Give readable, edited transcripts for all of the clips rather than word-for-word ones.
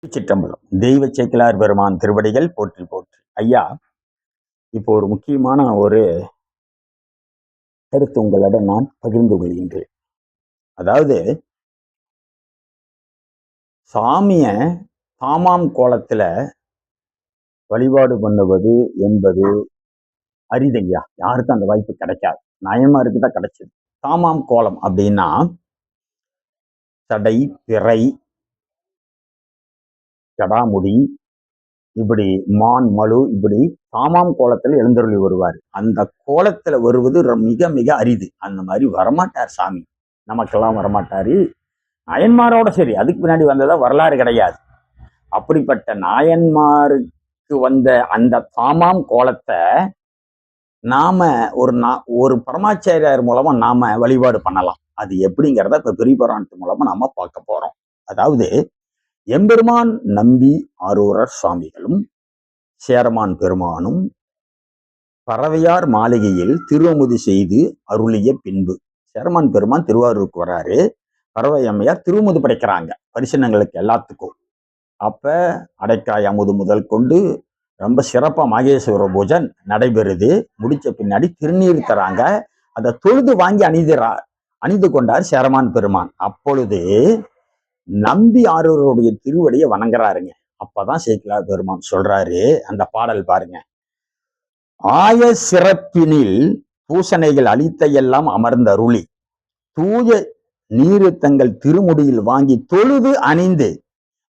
திருச்சிற்றம்பலம். தெய்வ சேக்கிழார் பெருமான் திருவடிகள் போற்றி போற்றி. ஐயா, இப்போ ஒரு முக்கியமான ஒரு கருத்து உங்களிடம் நான் பகிர்ந்து கொள்கின்றேன். அதாவது, சாமிய தாமாம் கோலத்துல வழிபாடு பண்ணுவது என்பது அரிதையா. யாருக்கும் அந்த வாய்ப்பு கிடைக்காது. நயன்மாருக்கு தான் கிடைச்சது. தாமாம் கோலம் அப்படின்னா சடை, பிறை, ஜடாமுடி, இப்படி மான் மழு, இப்படி தாமாம் கோலத்துல எழுந்தருளி வருவார். அந்த கோலத்துல வருவது மிக மிக அரிது. அந்த மாதிரி வரமாட்டார் சாமி. நமக்கெல்லாம் வரமாட்டாரு. நாயன்மாரோட சரி, அதுக்கு பின்னாடி வந்ததா வரலாறு கிடையாது. அப்படிப்பட்ட நாயன்மாருக்கு வந்த அந்த தாமாம் கோலத்தை நாம ஒரு பரமாச்சாரியார் மூலமா நாம வழிபாடு பண்ணலாம். அது எப்படிங்கிறத இப்ப பெரிய புராணத்து மூலமா நாம பார்க்க போறோம். அதாவது, எம்பெருமான் நம்பி ஆரூரர் சுவாமிகளும் சேரமான் பெருமானும் பறவையார் மாளிகையில் திருவமுது செய்து அருளிய பின்பு, சேரமான் பெருமான் திருவாரூருக்கு வராரு, பறவை அம்மையார் திருமுது படைக்கிறாங்க பரிசனங்களுக்கு எல்லாத்துக்கும். அப்ப அடைக்காய் அமுது முதல் கொண்டு ரொம்ப சிறப்பா மாகேஸ்வர பூஜை நடைபெறுது. முடிச்ச பின்னாடி திருநீர் தராங்க. அதை தொழுது வாங்கி அணிந்து கொண்டார் சேரமான் பெருமான். அப்பொழுது நம்பி ஆரூருடைய திருவடியை வணங்குறாருங்க. அப்பதான் சேக்கிழார் பெருமான் சொல்றாரு, அந்த பாடல் பாருங்க. ஆய சிறப்பினில் பூசணைகள் அளித்த எல்லாம் அமர்ந்த அருளி தூய நீரு தங்கள் திருமுடியில் வாங்கி தொழுது அணிந்து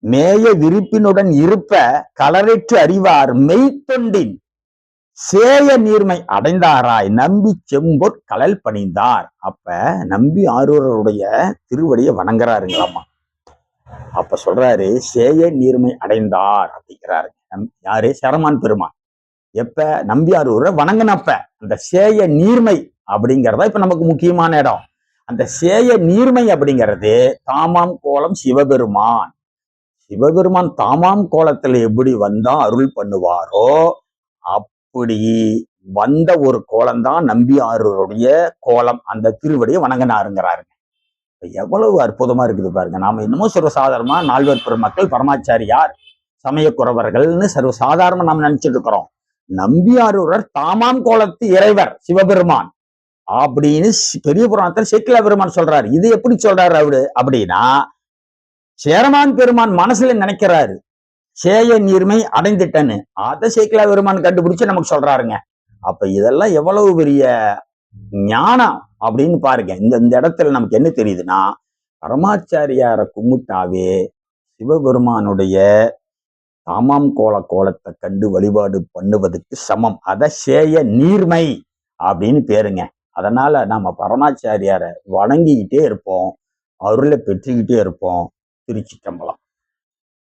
மேய விருப்பினுடன் இருப்ப கலரற்று அறிவார் மெய்த்தொண்டின் சேய நீர்மை அடைந்தாராய் நம்பி செம்பொற் கலல் பணிந்தார். அப்ப நம்பி ஆரூரருடைய திருவடியை வணங்குறாருங்களாமா. அப்ப சொல்றாரு, சேய நீர்மை அடைந்தார் அப்படிங்கிறாரு. யாரு? சேரமான் பெருமான். எப்ப? நம்பியாரூரை வணங்கினப்ப. அந்த சேய நீர்மை அப்படிங்கிறதா இப்ப நமக்கு முக்கியமான இடம். அந்த சேய நீர்மை அப்படிங்கிறது தாமாம் கோலம் சிவபெருமான். சிவபெருமான் தாமாம் கோலத்துல எப்படி வந்தா அருள் பண்ணுவாரோ அப்படி வந்த ஒரு கோலம் தான் நம்பியாரூருடைய கோலம். அந்த திருவடியை வணங்கினாருங்கிறாருங்க. எவ்வளவு அற்புதமா இருக்குது பாருங்க. நாம இன்னமும் சர்வசாதாரணமா நால்வர் பெருமக்கள், பரமாச்சாரியார், சமயக்குறவர்கள்னு சர்வசாதாரணமா நாம் நினைச்சிட்டு இருக்கிறோம். நம்பியாரூரர் தாமாம் கோலத்து இறைவர் சிவபெருமான் அப்படின்னு பெரிய புராணத்தில் சேக்கிழார் பெருமான் சொல்றாரு. இது எப்படி சொல்றாரு அவரு அப்படின்னா, சேரமான் பெருமான் மனசுல நினைக்கிறாரு சேய நீர்மை அடைந்துட்டன்னு. அதை சேக்கிழார் பெருமான் கண்டுபிடிச்சு நமக்கு சொல்றாருங்க. அப்ப இதெல்லாம் எவ்வளவு பெரிய ஞானம் அப்படின்னு பாருங்க. இந்த இடத்துல நமக்கு என்ன தெரியுதுன்னா, பரமாச்சாரியாரை கும்பிட்டாவே சிவபெருமானுடைய தாமாம் கோலத்தை கண்டு வழிபாடு பண்ணுவதற்கு சமம். அத சேய நீர்மை அப்படின்னு பேருங்க. அதனால நாம பரமாச்சாரியாரை வணங்கிக்கிட்டே இருப்போம், அருளை பெற்றுக்கிட்டே இருப்போம். திருச்சிற்றம்பலம்.